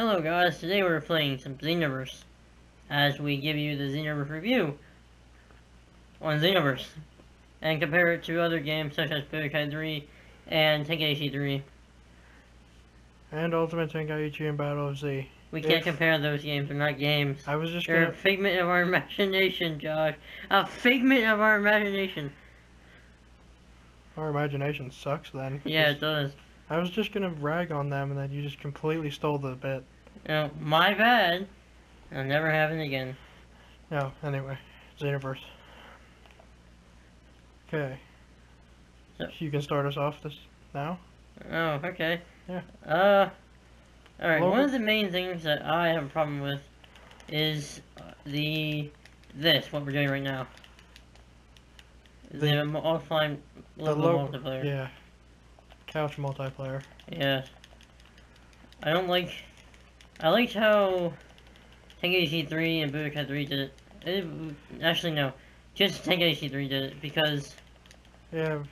Hello guys, today we're playing some Xenoverse, as we give you the Xenoverse review on Xenoverse, and compare it to other games such as Budokai 3 and Tenkaichi 3. And Ultimate Tenkaichi and Battle of Z. We can't compare those games, they're not games. I was just They're gonna... a figment of our imagination, Josh. A figment of our imagination. Our imagination sucks then. Yeah, it does. I was just gonna rag on them and then you just completely stole the bit. No, my bad. I'll never have it again. No, anyway. Xenoverse. Okay. So you can start us off this now? Oh, okay. Yeah. Alright, one of the main things that I have a problem with is what we're doing right now. The offline local multiplayer. Yeah. Couch multiplayer. Yes. I liked how Tenkaichi 3 and Budokai 3 did it. Actually, no. Just Tenkaichi 3 did it, because... Yeah.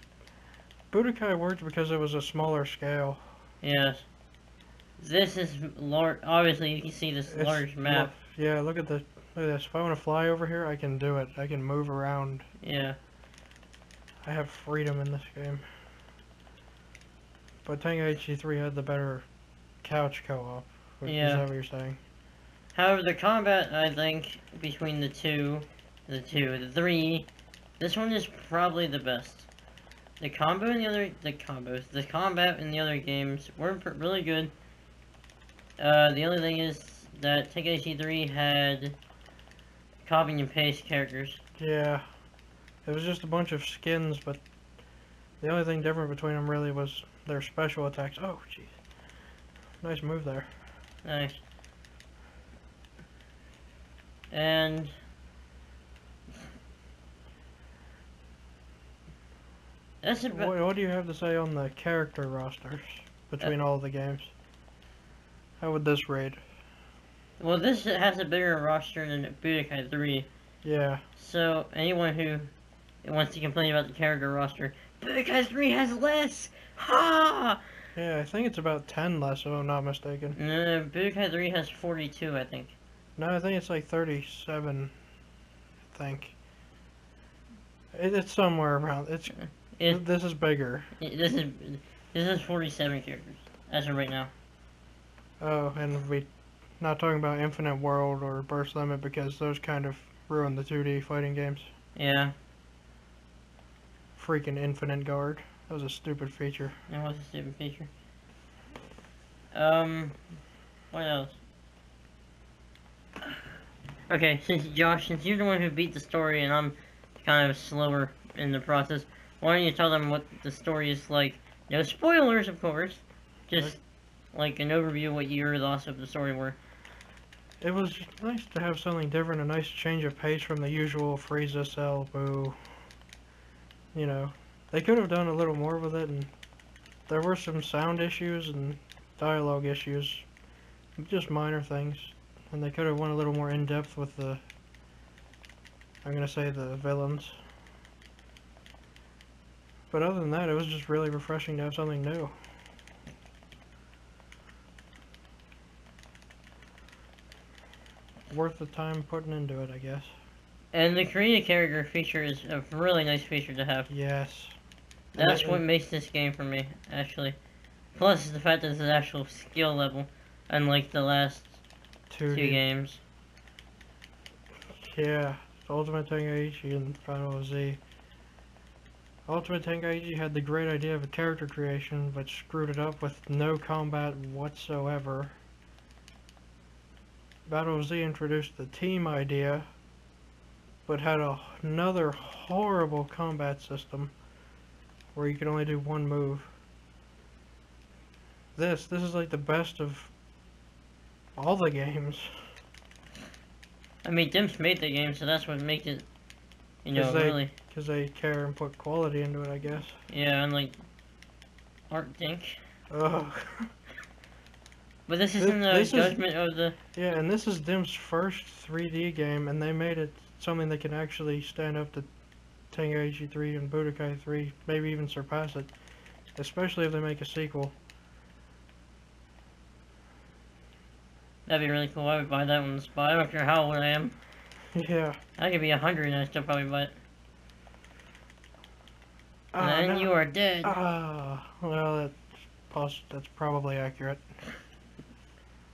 Budokai worked because it was a smaller scale. Yes. This is large. Obviously, you can see this large map. Yeah, look at this. If I want to fly over here, I can do it. I can move around. Yeah. I have freedom in this game. But Tenkaichi 3 had the better couch co-op. Is that what you're saying? However, the combat, I think, between the three, this one is probably the best. The combat in the other games weren't really good. The only thing is that Tenkaichi 3 had copy and paste characters. Yeah. It was just a bunch of skins, but the only thing different between them really was their special attacks. Oh, jeez. Nice move there. Nice. And... that's about... What do you have to say on the character rosters between all the games? How would this rate? Well, this has a bigger roster than Budokai 3. Yeah. So, anyone who wants to complain about the character roster, Budokai 3 has less! Ha! Yeah, I think it's about 10 less, if I'm not mistaken. No, Budokai 3 has 42, I think. No, I think it's like 37, I think. It's somewhere around, this is bigger. This is 47 characters, as of right now. Oh, and we not talking about Infinite World or Burst Limit because those kind of ruin the 2D fighting games. Yeah. Freaking Infinite Guard. That was a stupid feature. It was a stupid feature. What else? Okay, Josh, since you're the one who beat the story and I'm kind of slower in the process, why don't you tell them what the story is like? No spoilers, of course. Just like an overview of what your thoughts of the story were. It was nice to have something different, a nice change of pace from the usual Frieza, Cell, Boo. You know, they could have done a little more with it, and there were some sound issues and dialogue issues, just minor things, and they could have went a little more in-depth with the, I'm gonna say, the villains. But other than that, it was just really refreshing to have something new. Worth the time putting into it, I guess. And the creative character feature is a really nice feature to have. Yes. That's what makes this game for me, actually. Plus the fact that it's an actual skill level, unlike the last two games. Yeah, Ultimate Tenkaichi and Battle of Z. Ultimate Tenkaichi had the great idea of a character creation, but screwed it up with no combat whatsoever. Battle of Z introduced the team idea, but had another horrible combat system where you could only do one move. This is like the best of all the games. I mean, Dimps made the game, so that's what makes it, really. Because they care and put quality into it, I guess. Yeah, unlike Art Dink. Ugh. But this isn't a judgment of the... Yeah, and this is Dim's first 3D game, and they made it something that can actually stand up to Tenkaichi 3 and Budokai 3, maybe even surpass it. Especially if they make a sequel. That'd be really cool. I would buy that on the spot. I don't care how old I am. Yeah. I could be 100 and I'd still probably buy it. And then no. you are dead. Well, that's probably accurate.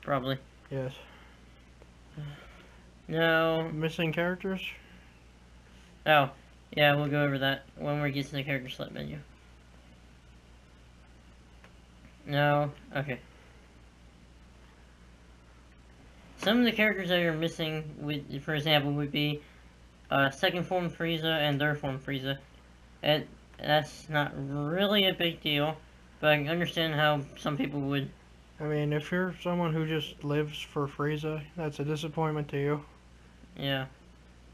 Probably. Yes. No. Missing characters? Oh. Yeah, we'll go over that when we get to the character select menu. No. Okay. Some of the characters that are missing, for example, would be second form Frieza and third form Frieza. And that's not really a big deal, but I can understand how some people would. I mean, if you're someone who just lives for Frieza, that's a disappointment to you. Yeah.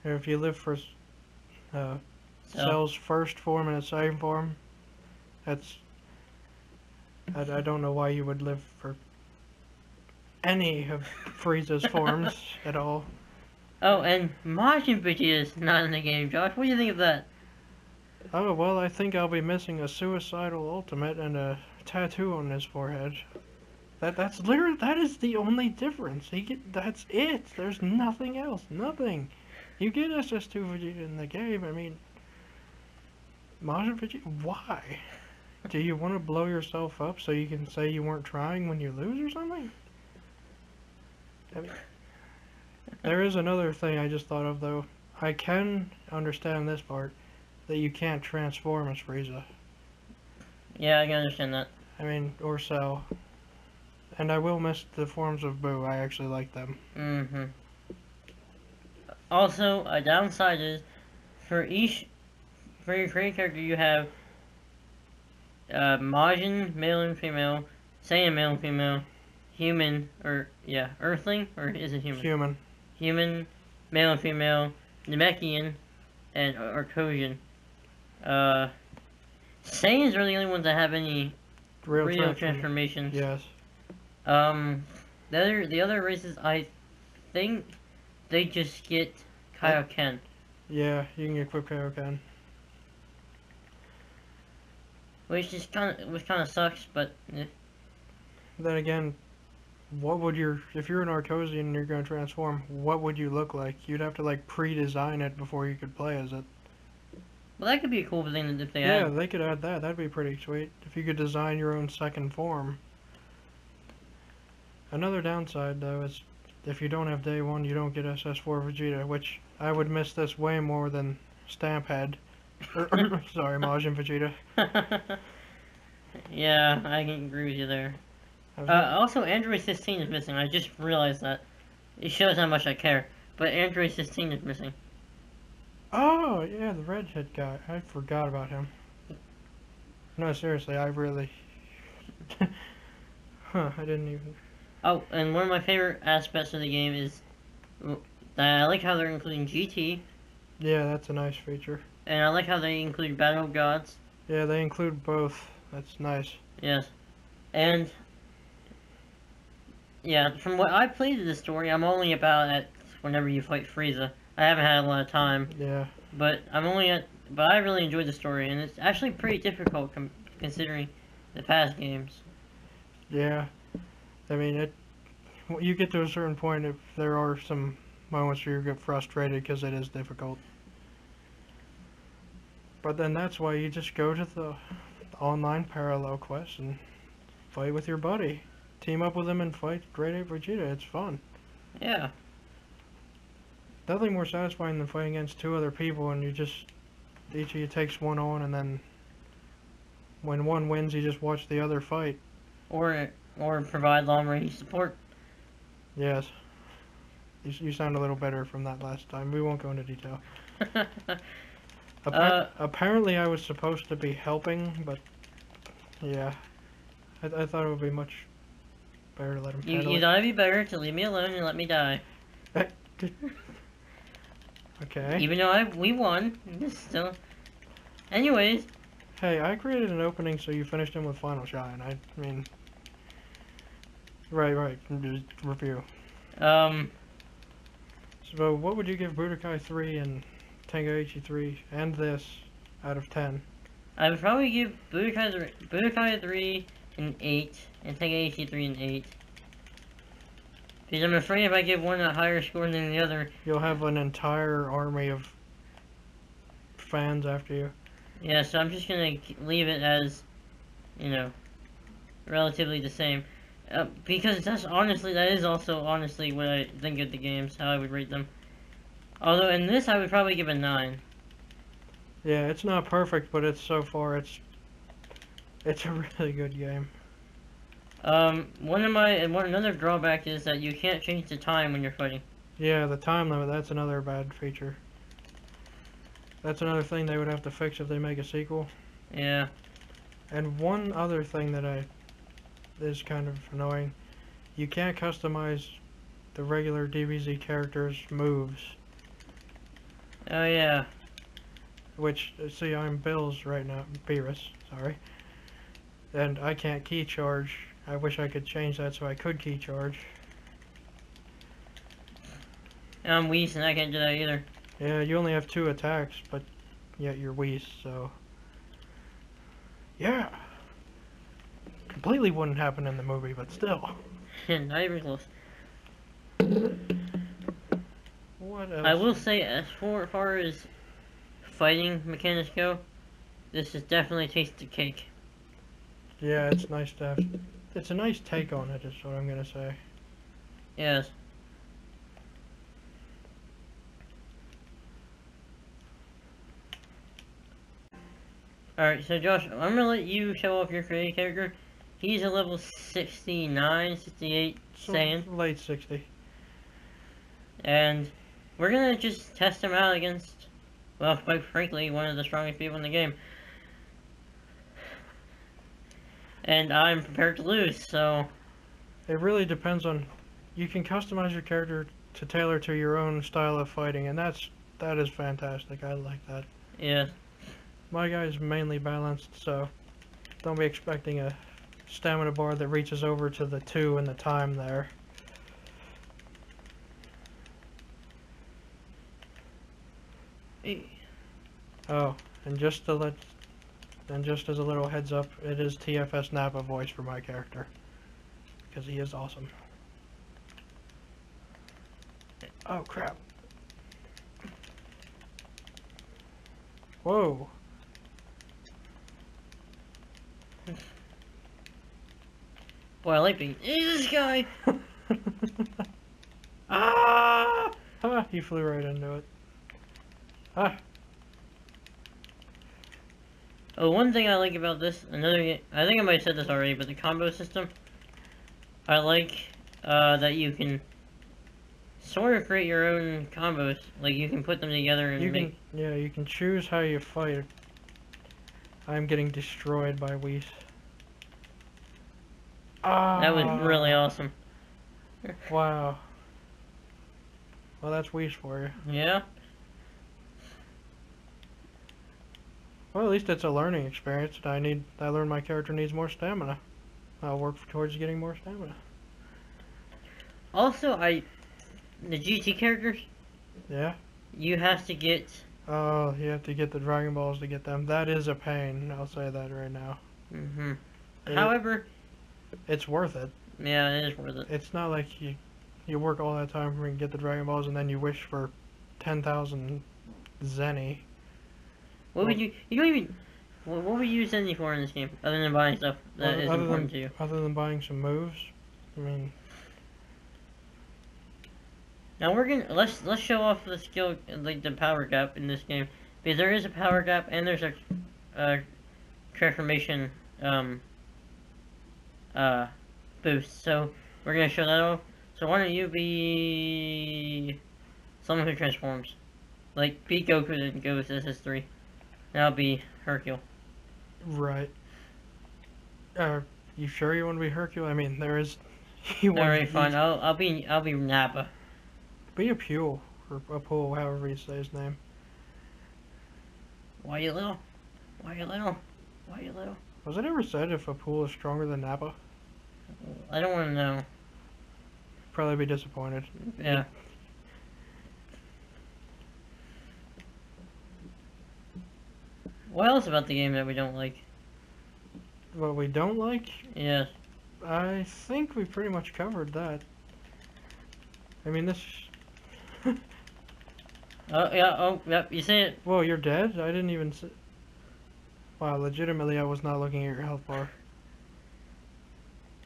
Or if you live for Cell's first form and its second form, that's... I don't know why you would live for any of Frieza's forms at all. Oh, and Majin Vegeta is not in the game, Josh. What do you think of that? Oh, well, I think I'll be missing a suicidal ultimate and a tattoo on his forehead. That's literally, that is the only difference. That's it. There's nothing else. Nothing. You get SS2 Vegeta in the game. I mean, Majin Vegeta, why? Do you want to blow yourself up so you can say you weren't trying when you lose or something? I mean, there is another thing I just thought of, though. I can understand this part, that you can't transform as Frieza. Yeah, I can understand that. I mean, or Cell. And I will miss the forms of Boo. I actually like them. Mm-hmm. Also, a downside is, for your created character, you have Majin, male and female, Saiyan, male and female, human, Earthling, or is it human? Human. Human, male and female, Namekian, and Arcosian. Saiyans are the only ones that have any real transformations. Yes. The other races, I think they just get Kaioken. Yeah, you can equip Kaioken. Which kind of sucks, but Then again, if you're an Arcosian and you're going to transform, what would you look like? You'd have to like pre-design it before you could play as it. Well, that could be a cool thing if they add. add. Yeah, they could add that. That'd be pretty sweet. If you could design your own second form. Another downside, though, is if you don't have day one, you don't get SS4 Vegeta, which I would miss this way more than Stamphead. Sorry, Majin Vegeta. Yeah, I can agree with you there. Also, Android 16 is missing. I just realized that. It shows how much I care. But Android 16 is missing. Oh, yeah, the redhead guy. I forgot about him. No, seriously, I really... I didn't even... Oh, and one of my favorite aspects of the game is that I like how they're including GT. Yeah, that's a nice feature. And I like how they include Battle Gods. Yeah, they include both. That's nice. Yes. And... yeah, from what I played in the story, I'm only about at whenever you fight Frieza. I haven't had a lot of time. Yeah. But I really enjoyed the story, and it's actually pretty difficult considering the past games. Yeah. I mean, you get to a certain point if there are some moments where you get frustrated because it is difficult. But then that's why you just go to the online parallel quest and fight with your buddy. Team up with him and fight Great Ape Vegeta. It's fun. Yeah. Nothing more satisfying than fighting against two other people and each of you takes one on, and then when one wins you just watch the other fight. Or provide long-range support. Yes. You sound a little better from that last time. We won't go into detail. Apparently I was supposed to be helping, but yeah. I thought it would be much better to let him handle it. You thought it'd be better to leave me alone and let me die. Okay. Even though we won, still. Anyways. Hey, I created an opening so you finished him with Final Shine. I mean... Right. Review. So, what would you give Budokai 3 and Tenkaichi 3 and this out of 10? I would probably give Budokai 3 an 8 and Tenkaichi 3 an 8. Because I'm afraid if I give one a higher score than the other... You'll have an entire army of fans after you. Yeah, so I'm just gonna leave it as, you know, relatively the same. Because that is also honestly what I think of the games, how I would rate them. Although in this I would probably give a 9. Yeah, it's not perfect, but so far it's a really good game. Another drawback is that you can't change the time when you're fighting. Yeah, the time limit, that's another bad feature. That's another thing they would have to fix if they make a sequel. Yeah. And one other thing that is kind of annoying, you can't customize the regular DBZ characters' moves. Oh yeah. Which, see, I'm Bill's right now, Beerus, sorry. And I can't key charge. I wish I could change that so I could key charge. And I'm Whis and I can't do that either. Yeah, you only have 2 attacks, but yet you're Whis, so... Yeah! Completely wouldn't happen in the movie, but still. Not even close. What else? I will say, as far as fighting mechanics go, this is definitely taste the cake. Yeah, it's nice to have... It's a nice take on it, is what I'm gonna say. Yes. Alright, so Josh, I'm gonna let you show off your creative character. He's a level 69, 68 Saiyan. Late 60. And we're gonna just test him out against, well, quite frankly, one of the strongest people in the game. And I'm prepared to lose, so... It really depends on... You can customize your character to tailor to your own style of fighting, and that is fantastic. I like that. Yeah. My guy's mainly balanced, so don't be expecting a stamina bar that reaches over to the 2 in the time there. Oh, and just as a little heads up, it is TFS Nappa voice for my character, because he is awesome. Oh crap. Whoa. Boy, I like being this guy. Ah! Ah! He flew right into it. Ah! Oh, one thing I like about this, I think I might have said this already, but the combo system, I like that you can sort of create your own combos. Like, you can put them together and Yeah, you can choose how you fight. I'm getting destroyed by Whis. Ah! That was really awesome. Wow. Well, that's Whis for you. Yeah? Well, at least it's a learning experience. I learned my character needs more stamina. I'll work towards getting more stamina. Also, the GT characters, Yeah? you have to get... Oh, you have to get the Dragon Balls to get them. That is a pain, I'll say that right now. Mm-hmm. However... It's worth it. Yeah, it is worth it. It's not like you work all that time to get the Dragon Balls and then you wish for 10,000 Zenny. What would you don't even... What would you use Zenny for in this game, other than buying stuff that is important to you? Other than buying some moves? I mean... Now we're gonna let's show off the skill, like the power gap in this game, because there is a power gap and there's a transformation boost. So we're gonna show that off. So why don't you be someone who transforms, like be Goku and goes SS3. Now be Hercule. Right. You sure you want to be Hercule? I mean, there is. Alright, fine. I'll be Nappa. Be a Pule, or a Pool, however you say his name. Why you little? Why you little? Why you little? Was it ever said if a Pool is stronger than Nappa? I don't want to know. Probably be disappointed. Yeah. What else about the game that we don't like? What we don't like? Yes. I think we pretty much covered that. I mean, this... Oh, yeah, oh, yep, you see it. Whoa, you're dead? I didn't even see... Wow, legitimately, I was not looking at your health bar.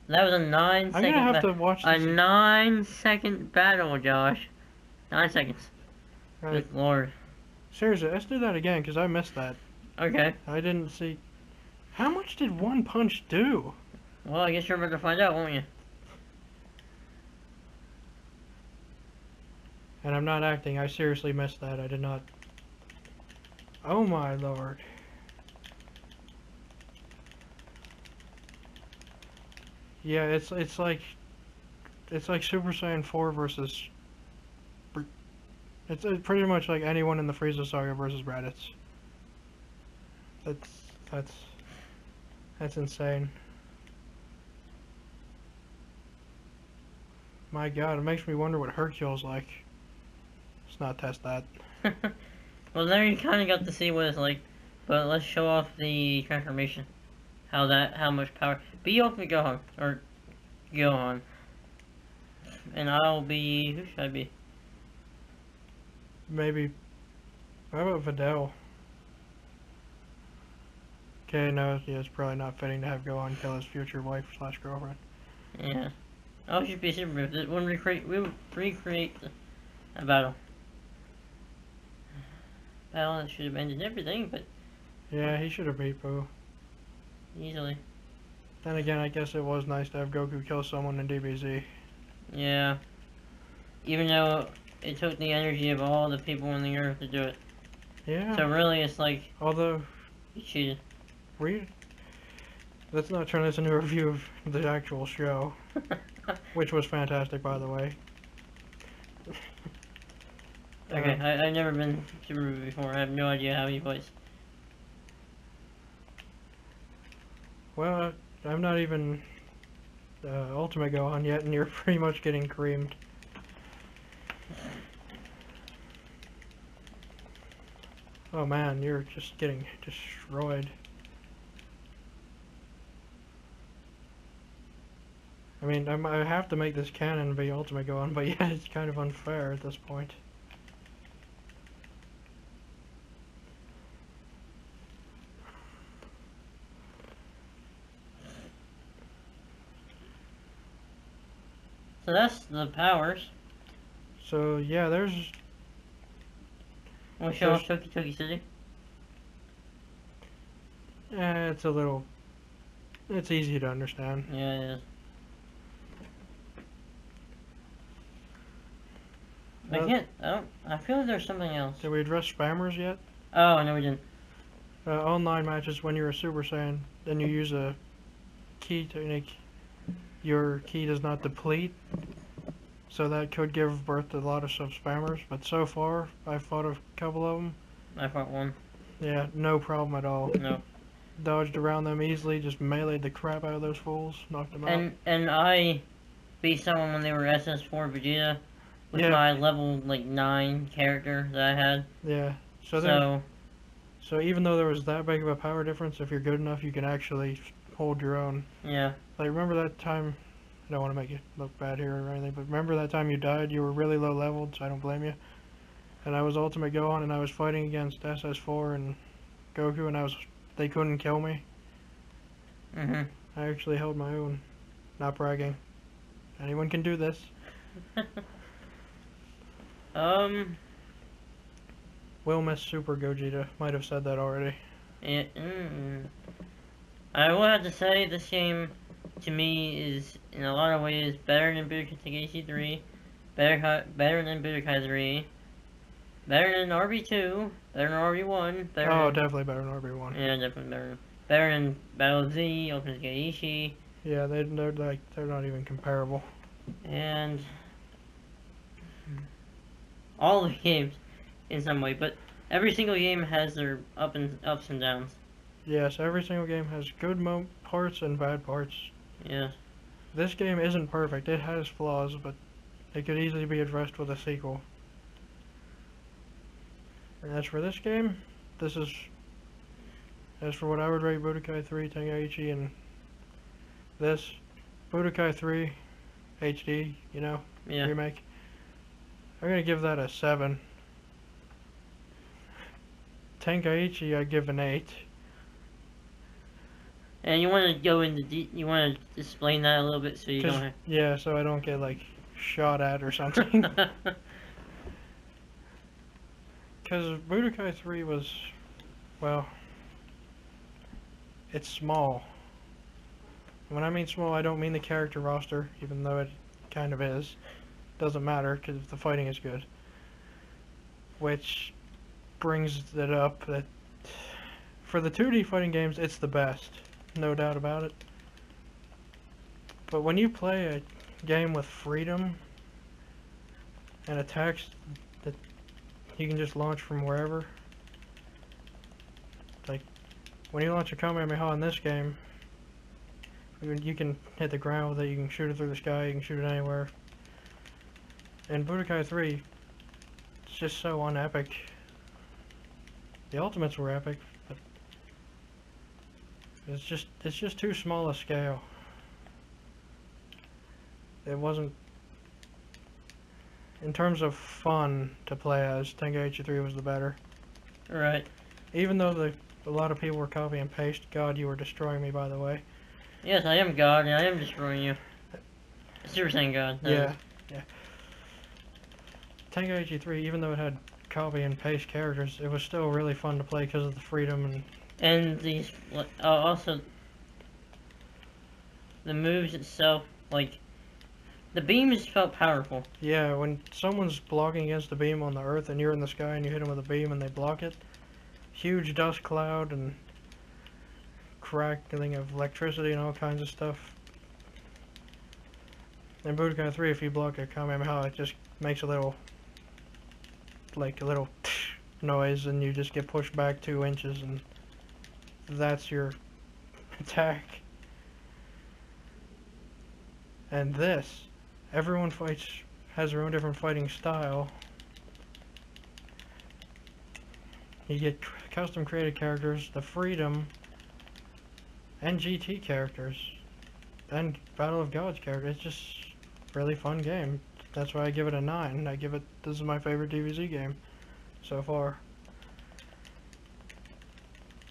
That was a I'm gonna have to watch a this... 9-second battle, Josh. 9 seconds. Right. Good lord. Seriously, let's do that again, because I missed that. Okay. I didn't see... How much did one punch do? Well, I guess you're about to find out, won't you? And I'm not acting, I seriously missed that. I did not... Oh my lord. Yeah, it's like Super Saiyan 4 versus... It's pretty much like anyone in the Frieza Saga versus Raditz. That's insane. My god, it makes me wonder what Hercule's like. Let's not test that. Well, there you kind of got to see what it's like, but let's show off the transformation. How much power. Be Ultimate Gohan, or Gohan. And I'll be, who should I be? Maybe, how about Videl? Okay, no, yeah, it's probably not fitting to have Gohan kill his future wife / girlfriend. Yeah. I should be super if it when we would recreate a battle. Battle that should have ended everything, but Yeah, he should have beat Boo. easily. Then again, I guess it was nice to have Goku kill someone in DBZ. Yeah. Even though it took the energy of all the people on the earth to do it. Yeah. So really, it's like Although, he cheated. let's not turn this into a review of the actual show, which was fantastic, by the way. Okay, I've never been to Ruby before. I have no idea how he plays. Well, I'm not even Ultimate Gohan yet, and you're pretty much getting creamed. Oh man, you're just getting destroyed. I mean, I have to make this canon be Ultimate Gohan, but yeah, it's kind of unfair at this point. So that's the powers. So yeah, there's... We'll show off Toki Toki City. it's a little... It's easy to understand. Yeah, it is. I feel like there's something else. Did we address spammers yet? Oh, no we didn't. Online matches, when you're a Super Saiyan, then you use a key technique. Your key does not deplete, so that could give birth to a lot of spammers, but so far, I've fought a couple of them. I fought one. Yeah, no problem at all. No. Dodged around them easily, just meleeed the crap out of those fools, knocked them out. And I beat someone when they were SS4 Vegeta with my level, like, 9 character that I had. Yeah, so even though there was that big of a power difference, if you're good enough, you can actually hold your own. Yeah. Like, remember that time, I don't want to make you look bad here or anything, but remember that time you died? You were really low leveled, so I don't blame you. And I was Ultimate Gohan, and I was fighting against SS4 and Goku, and they couldn't kill me. I actually held my own. Not bragging. Anyone can do this. Will miss Super Gogeta. Might have said that already. Yeah, I will have to say this game, to me, is in a lot of ways better than Budokai Tenkaichi 3, better than Budokai 3, better than RB2, better than RB1, definitely better than RB1. Yeah, definitely better than Battle Z, Ultimate Tenkaichi. Yeah, they're not even comparable. And all the games in some way, but every single game has their ups and downs. Yes, every single game has good parts and bad parts. Yes. This game isn't perfect. It has flaws, but it could easily be addressed with a sequel. And as for this game, as for what I would rate Budokai 3 Tenkaichi and this, Budokai 3 HD, remake. I'm gonna give that a 7. Tenkaichi, I give an 8. And you want to go into you want to explain that a little bit so you don't have... Yeah, so I don't get like shot at or something. Because Budokai 3 was, well, it's small. When I mean small, I don't mean the character roster, even though it kind of is. Doesn't matter, because the fighting is good. Which brings it up that for the 2D fighting games, it's the best. No doubt about it. But when you play a game with freedom and attacks that you can just launch from wherever, like when you launch a Kamehameha in this game, you can hit the ground with it, you can shoot it through the sky, you can shoot it anywhere. In Budokai 3, it's just so unepic. The ultimates were epic, but it's just too small a scale. It wasn't, in terms of fun to play as, Tenkaichi 3 was the better. Right. Even though a lot of people were copy and paste. God, you were destroying me, by the way. Yes, I am God, and I am destroying you. Super Saiyan God. Yeah. Tenkaichi 3, even though it had copy and paste characters, it was still really fun to play because of the freedom and these also the moves itself, like the beams felt powerful. Yeah, when someone's blocking against the beam on the earth and you're in the sky and you hit them with a beam and they block it, huge dust cloud and crackling of electricity and all kinds of stuff. In Budokai 3, if you block a Kamehameha, it just makes a little noise and you just get pushed back 2 inches and that's your attack. And this, everyone has their own different fighting style. You get custom created characters, the freedom, and GT characters, and Battle of Gods characters. It's just a really fun game. That's why I give it a 9. This is my favorite DBZ game so far.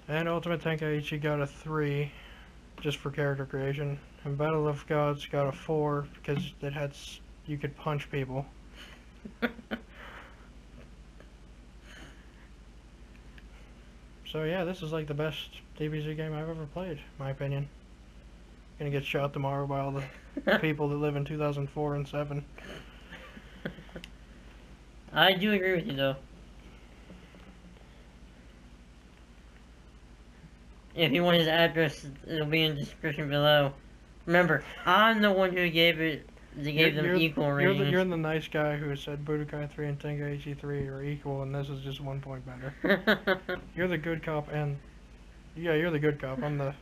And Ultimate Tenkaichi got a 3, just for character creation. And Battle of Gods got a 4 because you could punch people. So yeah, this is like the best DBZ game I've ever played, in my opinion. Gonna get shot tomorrow by all the people that live in 2004 and 7. I do agree with you though. If you want his address, it'll be in the description below. Remember, I'm the one who gave them equal ratings. You're the nice guy who said Budokai 3 and Tenkaichi 3 are equal, and this is just 1 point better. You're the good cop, and yeah, you're the good cop. I'm the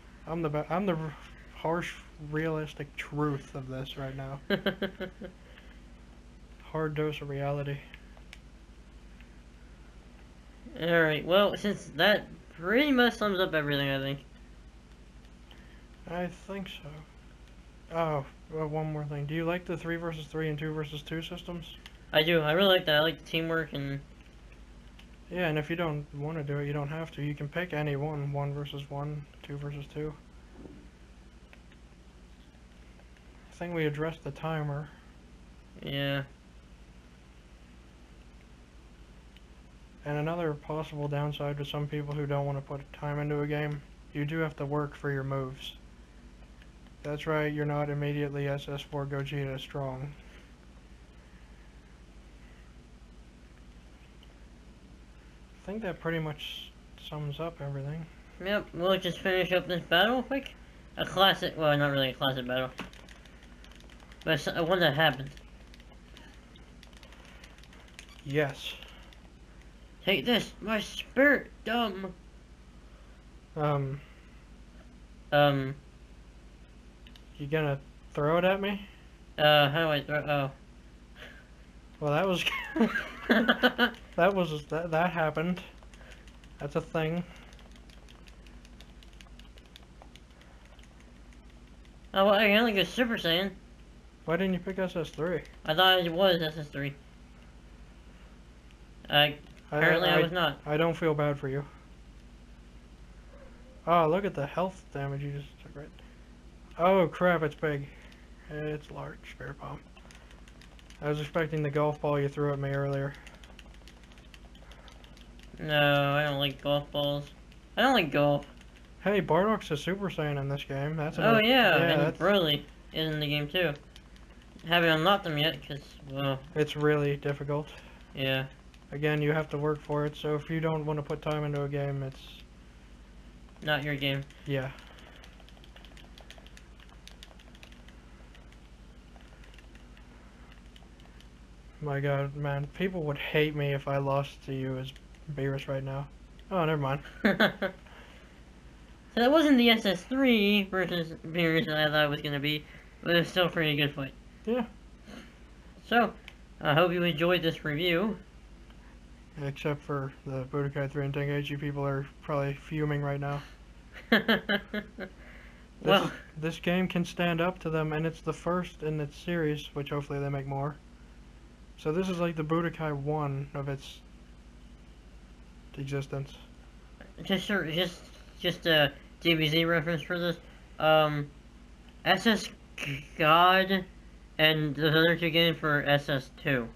harsh, realistic truth of this right now. Hard dose of reality. Alright, well, since that pretty much sums up everything, I think. I think so. Oh, well, one more thing. Do you like the 3 versus 3 and 2 versus 2 systems? I do. I really like that. I like the teamwork and... Yeah, and if you don't want to do it, you don't have to. You can pick any one. 1 versus 1, 2 versus 2. I think we addressed the timer. Yeah. And another possible downside to some people who don't want to put time into a game, you do have to work for your moves. That's right, you're not immediately SS4 Gogeta strong. I think that pretty much sums up everything. Yep, we'll just finish up this battle quick. A classic, well, not really a classic battle, but one that happened. Yes. Take this, my spirit, dumb. You gonna throw it at me? How do I throw? Oh. Well, that was that happened. That's a thing. Oh, well, I can only go Super Saiyan. Why didn't you pick SS3? I thought it was SS3. Apparently I was not. I don't feel bad for you. Oh, look at the health damage you just took, right? Oh crap, it's big. It's large, Spirit Bomb. I was expecting the golf ball you threw at me earlier. No, I don't like golf balls. I don't like golf. Hey, Bardock's a Super Saiyan in this game. That's Oh another, yeah, and that's, Broly is in the game too. Haven't unlocked them yet, because, well... It's really difficult. Yeah. Again, you have to work for it, so if you don't want to put time into a game, it's... Not your game. Yeah. My god, man. People would hate me if I lost to you as Beerus right now. Oh, never mind. So that wasn't the SS3 versus Beerus that I thought it was going to be, but it was still a pretty good fight. Yeah. So, I hope you enjoyed this review. Except for the Budokai 3 and Tenkaichi people are probably fuming right now. Well, this game can stand up to them, and it's the first in its series, which hopefully they make more. So this is like the Budokai 1 of its existence. just a DBZ reference for this. SS God and the other two games for SS2.